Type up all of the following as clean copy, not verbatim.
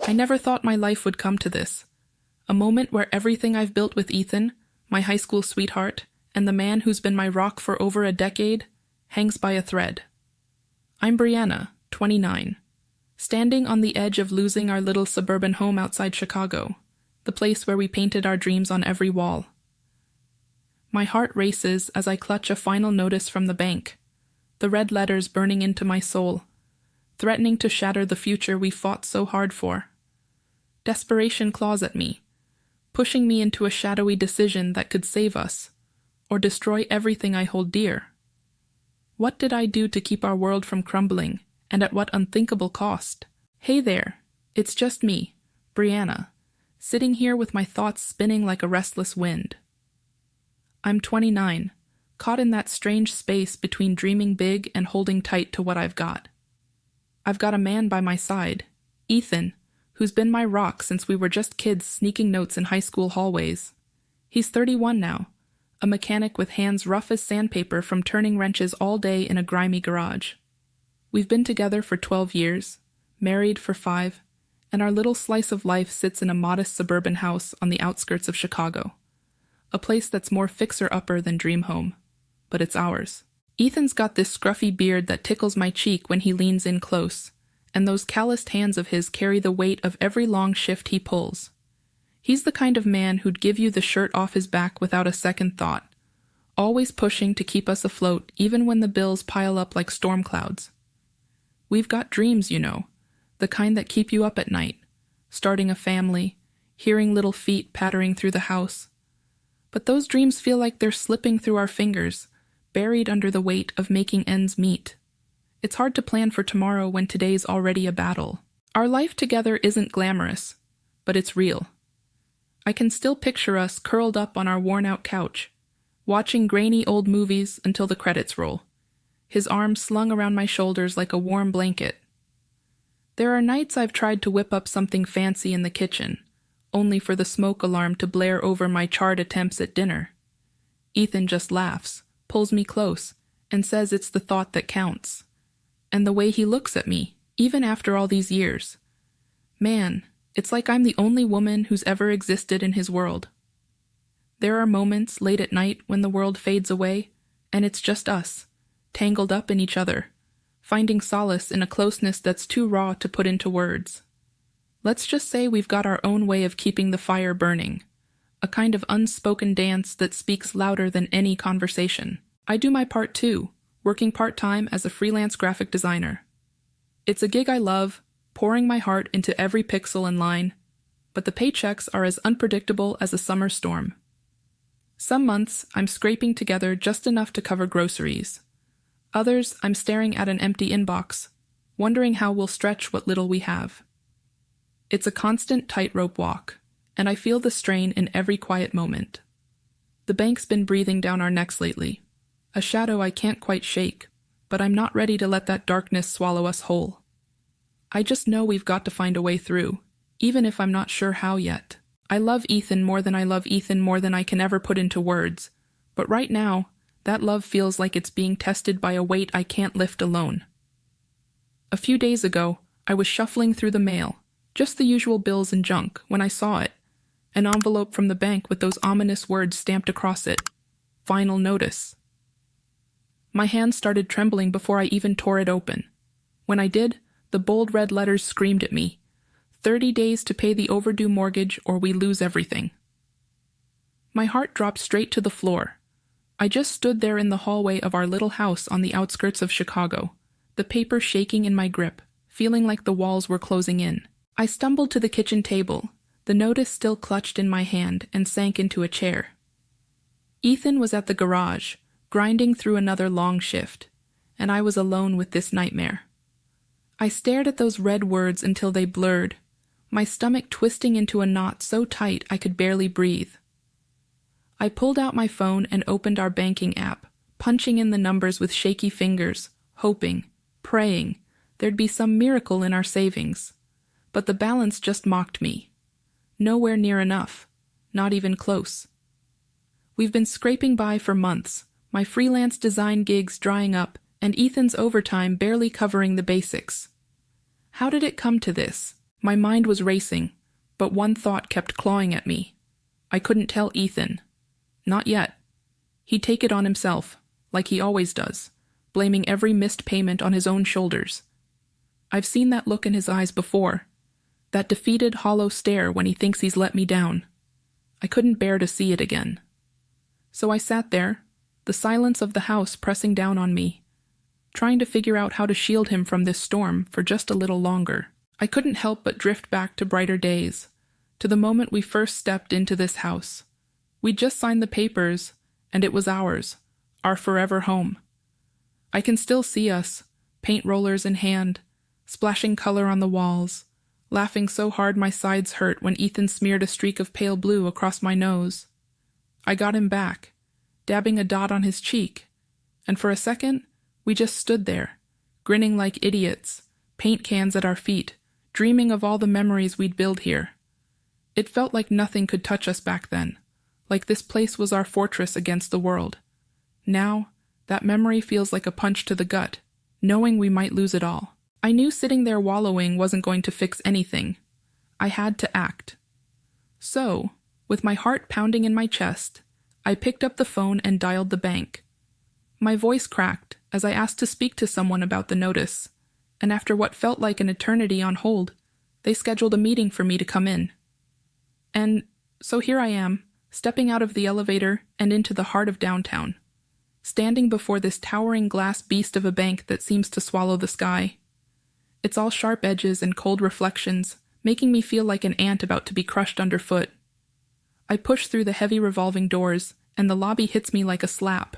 I never thought my life would come to this. A moment where everything I've built with Ethan, my high school sweetheart, and the man who's been my rock for over a decade, hangs by a thread. I'm Brianna, 29, standing on the edge of losing our little suburban home outside Chicago, the place where we painted our dreams on every wall. My heart races as I clutch a final notice from the bank, the red letters burning into my soul, threatening to shatter the future we fought so hard for. Desperation claws at me, pushing me into a shadowy decision that could save us, or destroy everything I hold dear. What did I do to keep our world from crumbling, and at what unthinkable cost? Hey there, it's just me, Brianna, sitting here with my thoughts spinning like a restless wind. I'm 29, caught in that strange space between dreaming big and holding tight to what I've got. I've got a man by my side, Ethan, who's been my rock since we were just kids sneaking notes in high school hallways. He's 31 now, a mechanic with hands rough as sandpaper from turning wrenches all day in a grimy garage. We've been together for 12 years, married for 5, and our little slice of life sits in a modest suburban house on the outskirts of Chicago. A place that's more fixer-upper than dream home, but it's ours. Ethan's got this scruffy beard that tickles my cheek when he leans in close, and those calloused hands of his carry the weight of every long shift he pulls. He's the kind of man who'd give you the shirt off his back without a second thought, always pushing to keep us afloat even when the bills pile up like storm clouds. We've got dreams, you know, the kind that keep you up at night, starting a family, hearing little feet pattering through the house. But those dreams feel like they're slipping through our fingers, buried under the weight of making ends meet. It's hard to plan for tomorrow when today's already a battle. Our life together isn't glamorous, but it's real. I can still picture us curled up on our worn-out couch, watching grainy old movies until the credits roll, his arms slung around my shoulders like a warm blanket. There are nights I've tried to whip up something fancy in the kitchen, only for the smoke alarm to blare over my charred attempts at dinner. Ethan just laughs, pulls me close, and says it's the thought that counts. And the way he looks at me, even after all these years. Man, it's like I'm the only woman who's ever existed in his world. There are moments late at night when the world fades away, and it's just us, tangled up in each other, finding solace in a closeness that's too raw to put into words. Let's just say we've got our own way of keeping the fire burning, a kind of unspoken dance that speaks louder than any conversation. I do my part too, working part-time as a freelance graphic designer. It's a gig I love, pouring my heart into every pixel and line, but the paychecks are as unpredictable as a summer storm. Some months, I'm scraping together just enough to cover groceries. Others, I'm staring at an empty inbox, wondering how we'll stretch what little we have. It's a constant tightrope walk, and I feel the strain in every quiet moment. The bank's been breathing down our necks lately, a shadow I can't quite shake, but I'm not ready to let that darkness swallow us whole. I just know we've got to find a way through, even if I'm not sure how yet. I love Ethan more than I can ever put into words, but right now, that love feels like it's being tested by a weight I can't lift alone. A few days ago, I was shuffling through the mail, just the usual bills and junk, when I saw it, an envelope from the bank with those ominous words stamped across it, "Final Notice." My hand started trembling before I even tore it open. When I did, the bold red letters screamed at me, 30 days to pay the overdue mortgage or we lose everything. My heart dropped straight to the floor. I just stood there in the hallway of our little house on the outskirts of Chicago, the paper shaking in my grip, feeling like the walls were closing in. I stumbled to the kitchen table, the notice still clutched in my hand, and sank into a chair. Ethan was at the garage, grinding through another long shift, and I was alone with this nightmare. I stared at those red words until they blurred, my stomach twisting into a knot so tight I could barely breathe. I pulled out my phone and opened our banking app, punching in the numbers with shaky fingers, hoping, praying, there'd be some miracle in our savings. But the balance just mocked me. Nowhere near enough, not even close. We've been scraping by for months, my freelance design gigs drying up, and Ethan's overtime barely covering the basics. How did it come to this? My mind was racing, but one thought kept clawing at me. I couldn't tell Ethan. Not yet. He'd take it on himself, like he always does, blaming every missed payment on his own shoulders. I've seen that look in his eyes before, that defeated, hollow stare when he thinks he's let me down. I couldn't bear to see it again. So I sat there, the silence of the house pressing down on me, trying to figure out how to shield him from this storm for just a little longer. I couldn't help but drift back to brighter days, to the moment we first stepped into this house. We'd just signed the papers, and it was ours, our forever home. I can still see us, paint rollers in hand, splashing color on the walls, laughing so hard my sides hurt when Ethan smeared a streak of pale blue across my nose. I got him back, dabbing a dot on his cheek, and for a second, we just stood there, grinning like idiots, paint cans at our feet, dreaming of all the memories we'd build here. It felt like nothing could touch us back then, like this place was our fortress against the world. Now, that memory feels like a punch to the gut, knowing we might lose it all. I knew sitting there wallowing wasn't going to fix anything. I had to act. So, with my heart pounding in my chest, I picked up the phone and dialed the bank. My voice cracked as I asked to speak to someone about the notice, and after what felt like an eternity on hold, they scheduled a meeting for me to come in. And so here I am, stepping out of the elevator and into the heart of downtown, standing before this towering glass beast of a bank that seems to swallow the sky. It's all sharp edges and cold reflections, making me feel like an ant about to be crushed underfoot. I push through the heavy revolving doors, and the lobby hits me like a slap.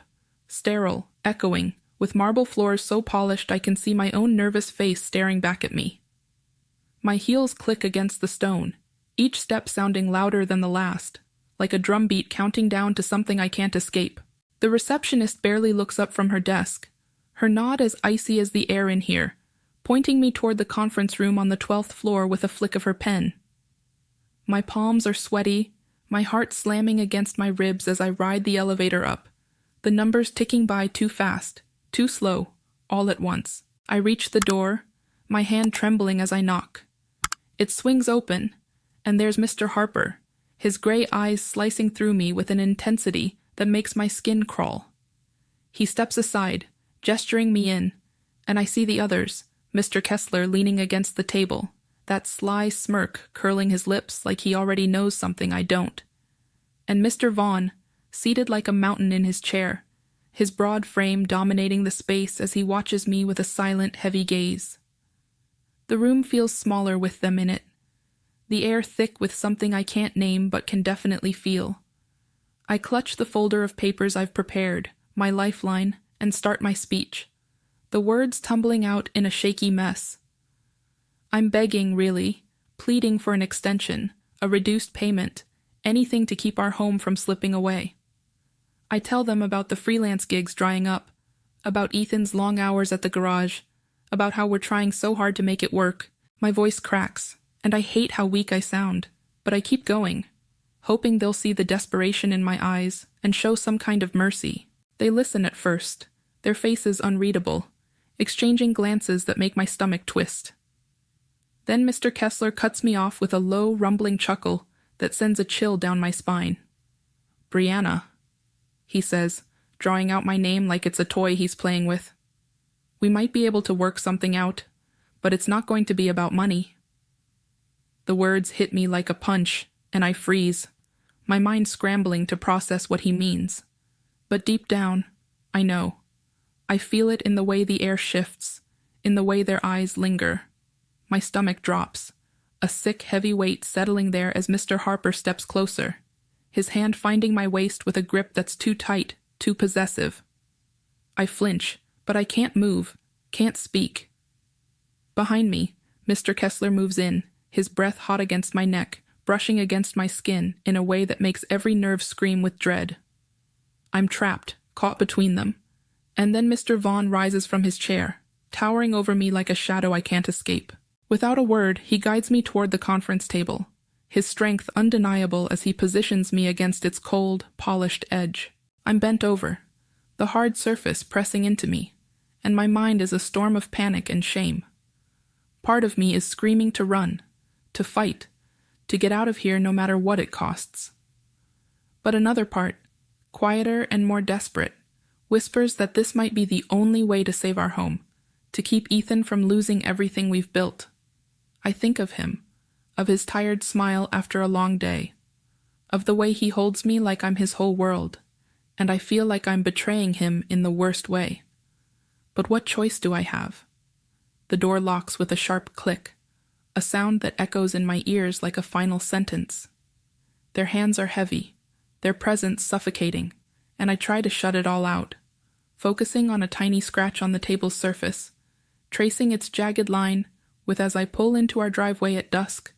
Sterile, echoing, with marble floors so polished I can see my own nervous face staring back at me. My heels click against the stone, each step sounding louder than the last, like a drumbeat counting down to something I can't escape. The receptionist barely looks up from her desk, her nod as icy as the air in here, pointing me toward the conference room on the 12th floor with a flick of her pen. My palms are sweaty, my heart slamming against my ribs as I ride the elevator up, the numbers ticking by too fast, too slow, all at once. I reach the door, my hand trembling as I knock. It swings open, and there's Mr. Harper, his gray eyes slicing through me with an intensity that makes my skin crawl. He steps aside, gesturing me in, and I see the others, Mr. Kessler leaning against the table, that sly smirk curling his lips like he already knows something I don't. And Mr. Vaughn, seated like a mountain in his chair, his broad frame dominating the space as he watches me with a silent, heavy gaze. The room feels smaller with them in it, the air thick with something I can't name but can definitely feel. I clutch the folder of papers I've prepared, my lifeline, and start my speech, the words tumbling out in a shaky mess. I'm begging, really, pleading for an extension, a reduced payment, anything to keep our home from slipping away. I tell them about the freelance gigs drying up, about Ethan's long hours at the garage, about how we're trying so hard to make it work. My voice cracks, and I hate how weak I sound, but I keep going, hoping they'll see the desperation in my eyes and show some kind of mercy. They listen at first, their faces unreadable, exchanging glances that make my stomach twist. Then Mr. Kessler cuts me off with a low, rumbling chuckle that sends a chill down my spine. "Brianna," he says, drawing out my name like it's a toy he's playing with. "We might be able to work something out, but it's not going to be about money." The words hit me like a punch, and I freeze, my mind scrambling to process what he means. But deep down, I know. I feel it in the way the air shifts, in the way their eyes linger. My stomach drops, a sick, heavy weight settling there as Mr. Harper steps closer, his hand finding my waist with a grip that's too tight, too possessive. I flinch, but I can't move, can't speak. Behind me, Mr. Kessler moves in, his breath hot against my neck, brushing against my skin in a way that makes every nerve scream with dread. I'm trapped, caught between them. And then Mr. Vaughn rises from his chair, towering over me like a shadow I can't escape. Without a word, he guides me toward the conference table, his strength undeniable as he positions me against its cold, polished edge. I'm bent over, the hard surface pressing into me, and my mind is a storm of panic and shame. Part of me is screaming to run, to fight, to get out of here no matter what it costs. But another part, quieter and more desperate, whispers that this might be the only way to save our home, to keep Ethan from losing everything we've built. I think of him, of his tired smile after a long day, of the way he holds me like I'm his whole world, and I feel like I'm betraying him in the worst way. But what choice do I have? The door locks with a sharp click, a sound that echoes in my ears like a final sentence. Their hands are heavy, their presence suffocating, and I try to shut it all out, focusing on a tiny scratch on the table's surface, tracing its jagged line with as I pull into our driveway at dusk.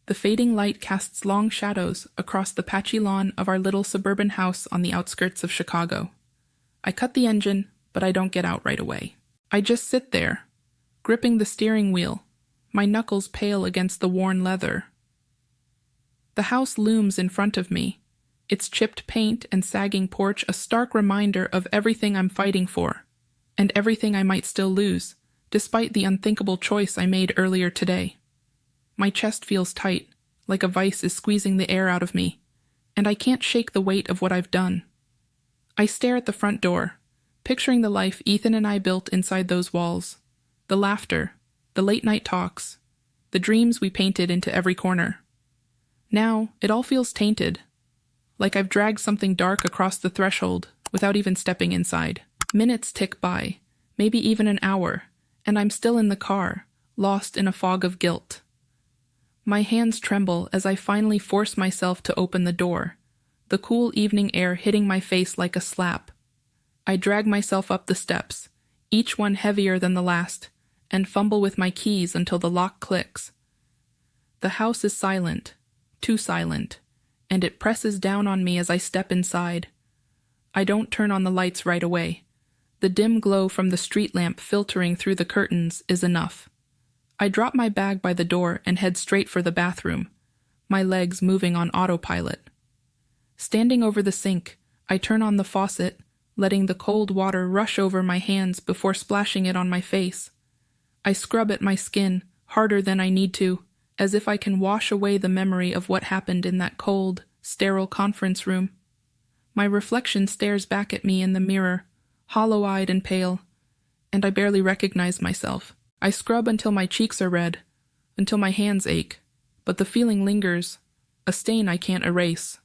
The fading light casts long shadows across the patchy lawn of our little suburban house on the outskirts of Chicago. I cut the engine, but I don't get out right away. I just sit there, gripping the steering wheel, my knuckles pale against the worn leather. The house looms in front of me, its chipped paint and sagging porch a stark reminder of everything I'm fighting for, and everything I might still lose, despite the unthinkable choice I made earlier today. My chest feels tight, like a vice is squeezing the air out of me, and I can't shake the weight of what I've done. I stare at the front door, picturing the life Ethan and I built inside those walls, the laughter, the late-night talks, the dreams we painted into every corner. Now, it all feels tainted, like I've dragged something dark across the threshold without even stepping inside. Minutes tick by, maybe even an hour, and I'm still in the car, lost in a fog of guilt. My hands tremble as I finally force myself to open the door, the cool evening air hitting my face like a slap. I drag myself up the steps, each one heavier than the last, and fumble with my keys until the lock clicks. The house is silent, too silent, and it presses down on me as I step inside. I don't turn on the lights right away. The dim glow from the street lamp filtering through the curtains is enough. I drop my bag by the door and head straight for the bathroom, my legs moving on autopilot. Standing over the sink, I turn on the faucet, letting the cold water rush over my hands before splashing it on my face. I scrub at my skin, harder than I need to, as if I can wash away the memory of what happened in that cold, sterile conference room. My reflection stares back at me in the mirror, hollow-eyed and pale, and I barely recognize myself. I scrub until my cheeks are red, until my hands ache, but the feeling lingers, a stain I can't erase.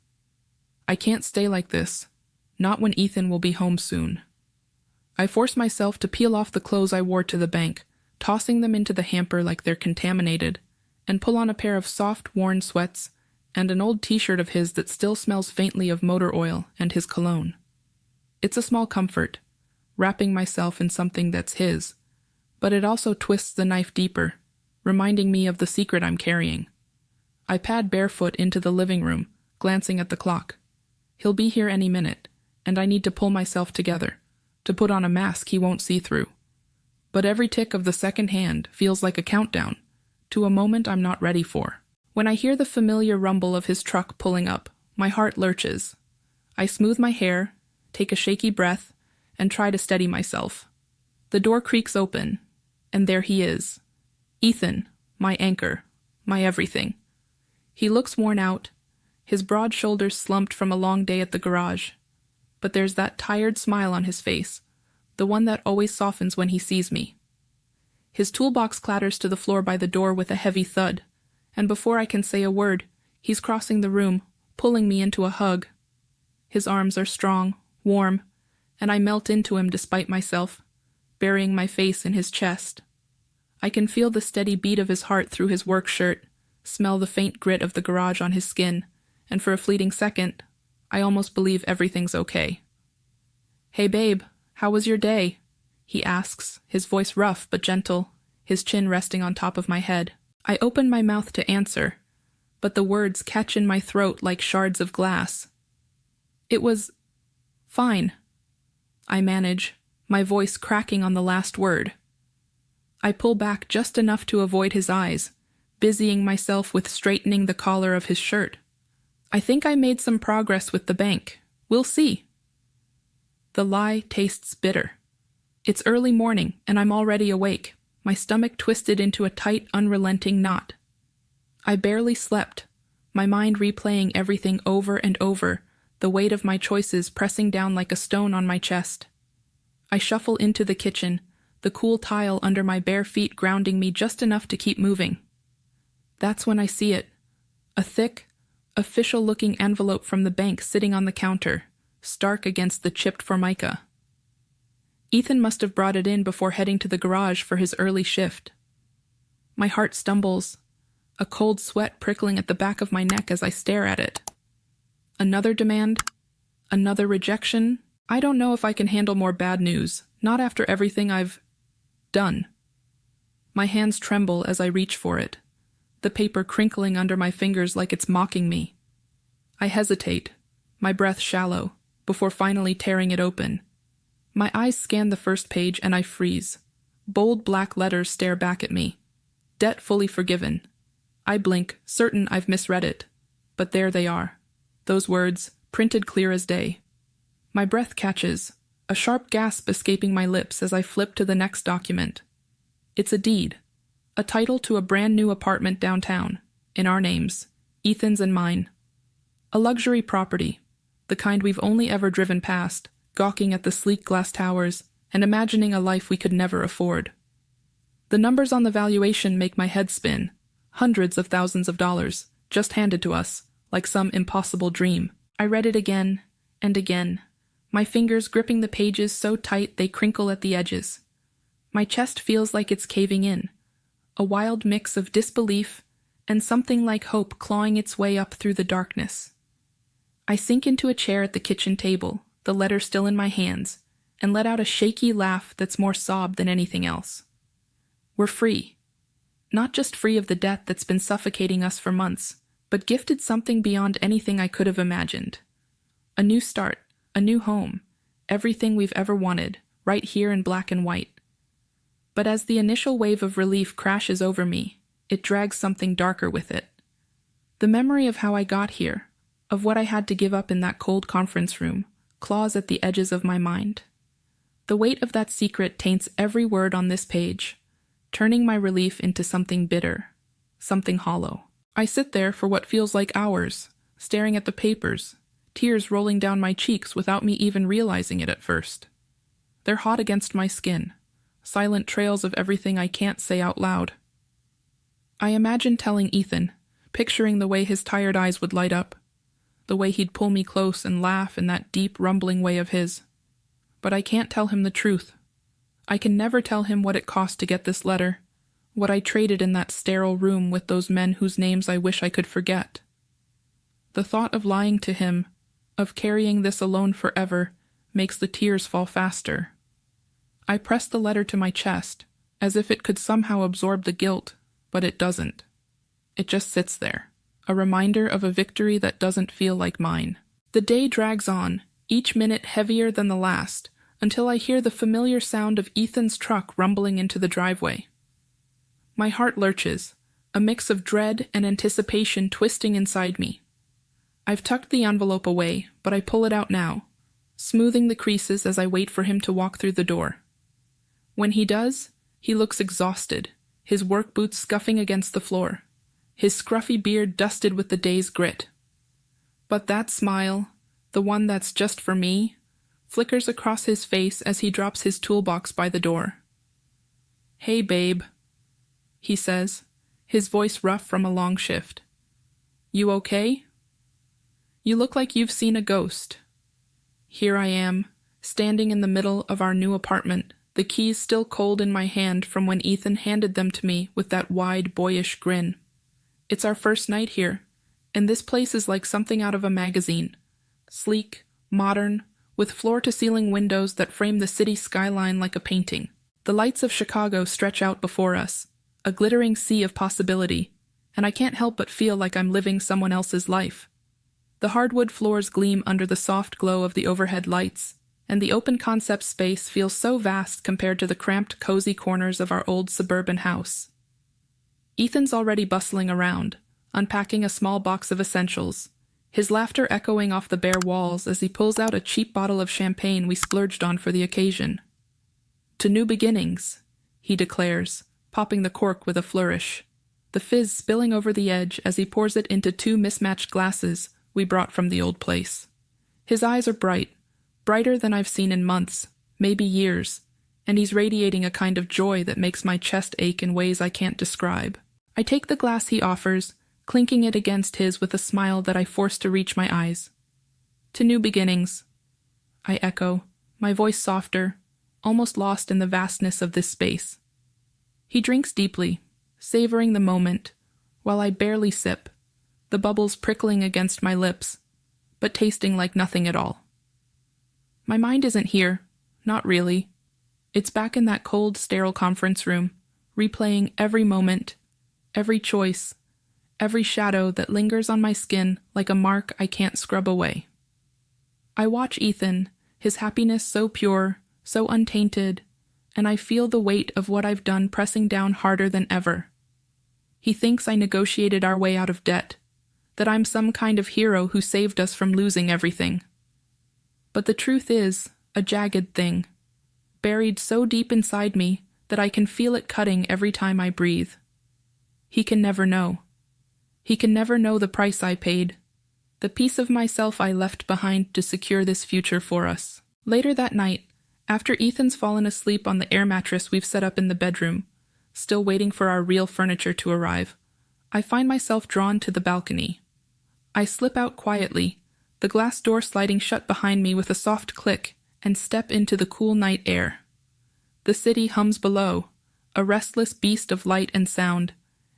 I can't stay like this, not when Ethan will be home soon. I force myself to peel off the clothes I wore to the bank, tossing them into the hamper like they're contaminated, and pull on a pair of soft, worn sweats and an old t-shirt of his that still smells faintly of motor oil and his cologne. It's a small comfort, wrapping myself in something that's his, but it also twists the knife deeper, reminding me of the secret I'm carrying. I pad barefoot into the living room, glancing at the clock. He'll be here any minute, and I need to pull myself together, to put on a mask he won't see through. But every tick of the second hand feels like a countdown, to a moment I'm not ready for. When I hear the familiar rumble of his truck pulling up, my heart lurches. I smooth my hair, take a shaky breath, and try to steady myself. The door creaks open, and there he is. Ethan, my anchor, my everything. He looks worn out, his broad shoulders slumped from a long day at the garage. But there's that tired smile on his face, the one that always softens when he sees me. His toolbox clatters to the floor by the door with a heavy thud, and before I can say a word, he's crossing the room, pulling me into a hug. His arms are strong, warm, and I melt into him despite myself, burying my face in his chest. I can feel the steady beat of his heart through his work shirt, smell the faint grit of the garage on his skin, and for a fleeting second, I almost believe everything's okay. "Hey babe, how was your day?" he asks, his voice rough but gentle, his chin resting on top of my head. I open my mouth to answer, but the words catch in my throat like shards of glass. "It was fine," I manage, my voice cracking on the last word. I pull back just enough to avoid his eyes, busying myself with straightening the collar of his shirt. "I think I made some progress with the bank. We'll see." The lie tastes bitter. It's early morning, and I'm already awake, my stomach twisted into a tight, unrelenting knot. I barely slept, my mind replaying everything over and over, the weight of my choices pressing down like a stone on my chest. I shuffle into the kitchen, the cool tile under my bare feet grounding me just enough to keep moving. That's when I see it. A thick, official-looking envelope from the bank sitting on the counter, stark against the chipped formica. Ethan must have brought it in before heading to the garage for his early shift. My heart stumbles, a cold sweat prickling at the back of my neck as I stare at it. Another demand? Another rejection? I don't know if I can handle more bad news, not after everything I've done. My hands tremble as I reach for it, the paper crinkling under my fingers like it's mocking me. I hesitate, my breath shallow, before finally tearing it open. My eyes scan the first page and I freeze. Bold black letters stare back at me. Debt fully forgiven. I blink, certain I've misread it. But there they are. Those words, printed clear as day. My breath catches, a sharp gasp escaping my lips as I flip to the next document. It's a deed. A title to a brand new apartment downtown, in our names, Ethan's and mine. A luxury property, the kind we've only ever driven past, gawking at the sleek glass towers and imagining a life we could never afford. The numbers on the valuation make my head spin. Hundreds of thousands of dollars, just handed to us, like some impossible dream. I read it again and again, my fingers gripping the pages so tight they crinkle at the edges. My chest feels like it's caving in, a wild mix of disbelief and something like hope clawing its way up through the darkness. I sink into a chair at the kitchen table, the letter still in my hands, and let out a shaky laugh that's more sob than anything else. We're free. Not just free of the debt that's been suffocating us for months, but gifted something beyond anything I could have imagined. A new start, a new home, everything we've ever wanted, right here in black and white. But as the initial wave of relief crashes over me, it drags something darker with it. The memory of how I got here, of what I had to give up in that cold conference room, claws at the edges of my mind. The weight of that secret taints every word on this page, turning my relief into something bitter, something hollow. I sit there for what feels like hours, staring at the papers, tears rolling down my cheeks without me even realizing it at first. They're hot against my skin, silent trails of everything I can't say out loud. I imagine telling Ethan, picturing the way his tired eyes would light up, the way he'd pull me close and laugh in that deep, rumbling way of his. But I can't tell him the truth. I can never tell him what it cost to get this letter, what I traded in that sterile room with those men whose names I wish I could forget. The thought of lying to him, of carrying this alone forever, makes the tears fall faster. I press the letter to my chest, as if it could somehow absorb the guilt, but it doesn't. It just sits there, a reminder of a victory that doesn't feel like mine. The day drags on, each minute heavier than the last, until I hear the familiar sound of Ethan's truck rumbling into the driveway. My heart lurches, a mix of dread and anticipation twisting inside me. I've tucked the envelope away, but I pull it out now, smoothing the creases as I wait for him to walk through the door. When he does, he looks exhausted, his work boots scuffing against the floor, his scruffy beard dusted with the day's grit. But that smile, the one that's just for me, flickers across his face as he drops his toolbox by the door. "Hey, babe," he says, his voice rough from a long shift. "You okay? You look like you've seen a ghost." Here I am, standing in the middle of our new apartment, the keys still cold in my hand from when Ethan handed them to me with that wide, boyish grin. It's our first night here, and this place is like something out of a magazine. Sleek, modern, with floor-to-ceiling windows that frame the city skyline like a painting. The lights of Chicago stretch out before us, a glittering sea of possibility, and I can't help but feel like I'm living someone else's life. The hardwood floors gleam under the soft glow of the overhead lights, and the open concept space feels so vast compared to the cramped, cozy corners of our old suburban house. Ethan's already bustling around, unpacking a small box of essentials, his laughter echoing off the bare walls as he pulls out a cheap bottle of champagne we splurged on for the occasion. "To new beginnings," he declares, popping the cork with a flourish. the fizz spilling over the edge as he pours it into two mismatched glasses we brought from the old place. His eyes are bright, brighter than I've seen in months, maybe years, and he's radiating a kind of joy that makes my chest ache in ways I can't describe. I take the glass he offers, clinking it against his with a smile that I force to reach my eyes. To new beginnings, I echo, my voice softer, almost lost in the vastness of this space. He drinks deeply, savoring the moment, while I barely sip, the bubbles prickling against my lips, but tasting like nothing at all. My mind isn't here, not really. It's back in that cold, sterile conference room, replaying every moment, every choice, every shadow that lingers on my skin like a mark I can't scrub away. I watch Ethan, his happiness so pure, so untainted, and I feel the weight of what I've done pressing down harder than ever. He thinks I negotiated our way out of debt, that I'm some kind of hero who saved us from losing everything. But the truth is, a jagged thing, buried so deep inside me that I can feel it cutting every time I breathe. He can never know. He can never know the price I paid, the piece of myself I left behind to secure this future for us. Later that night, after Ethan's fallen asleep on the air mattress we've set up in the bedroom, still waiting for our real furniture to arrive, I find myself drawn to the balcony. I slip out quietly, the glass door sliding shut behind me with a soft click, and step into the cool night air. The city hums below, a restless beast of light and sound,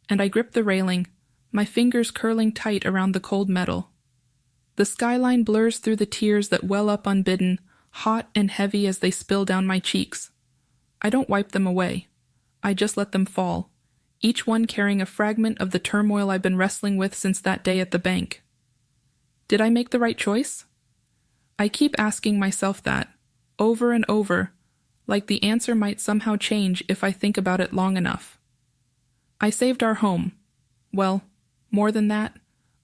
and I grip the railing, my fingers curling tight around the cold metal. The skyline blurs through the tears that well up unbidden, hot and heavy as they spill down my cheeks. I don't wipe them away. I just let them fall, each one carrying a fragment of the turmoil I've been wrestling with since that day at the bank. Did I make the right choice? I keep asking myself that, over and over, like the answer might somehow change if I think about it long enough. I saved our home. Well, more than that,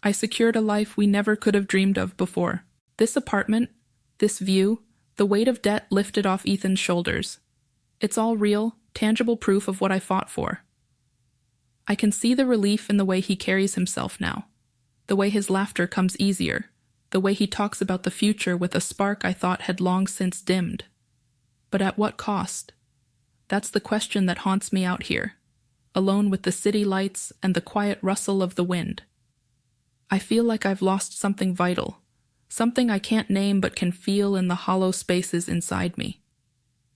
I secured a life we never could have dreamed of before. This apartment, this view, the weight of debt lifted off Ethan's shoulders. It's all real, tangible proof of what I fought for. I can see the relief in the way he carries himself now, the way his laughter comes easier, the way he talks about the future with a spark I thought had long since dimmed. But at what cost? That's the question that haunts me out here, alone with the city lights and the quiet rustle of the wind. I feel like I've lost something vital, something I can't name but can feel in the hollow spaces inside me.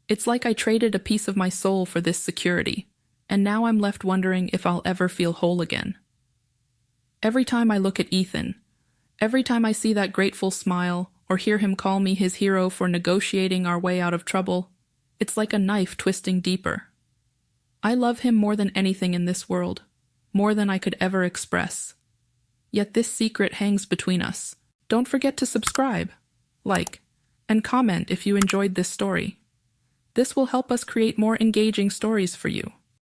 It's like I traded a piece of my soul for this security, and now I'm left wondering if I'll ever feel whole again. Every time I look at Ethan, every time I see that grateful smile or hear him call me his hero for negotiating our way out of trouble, it's like a knife twisting deeper. I love him more than anything in this world, more than I could ever express. Yet this secret hangs between us. Don't forget to subscribe, like, and comment if you enjoyed this story. This will help us create more engaging stories for you.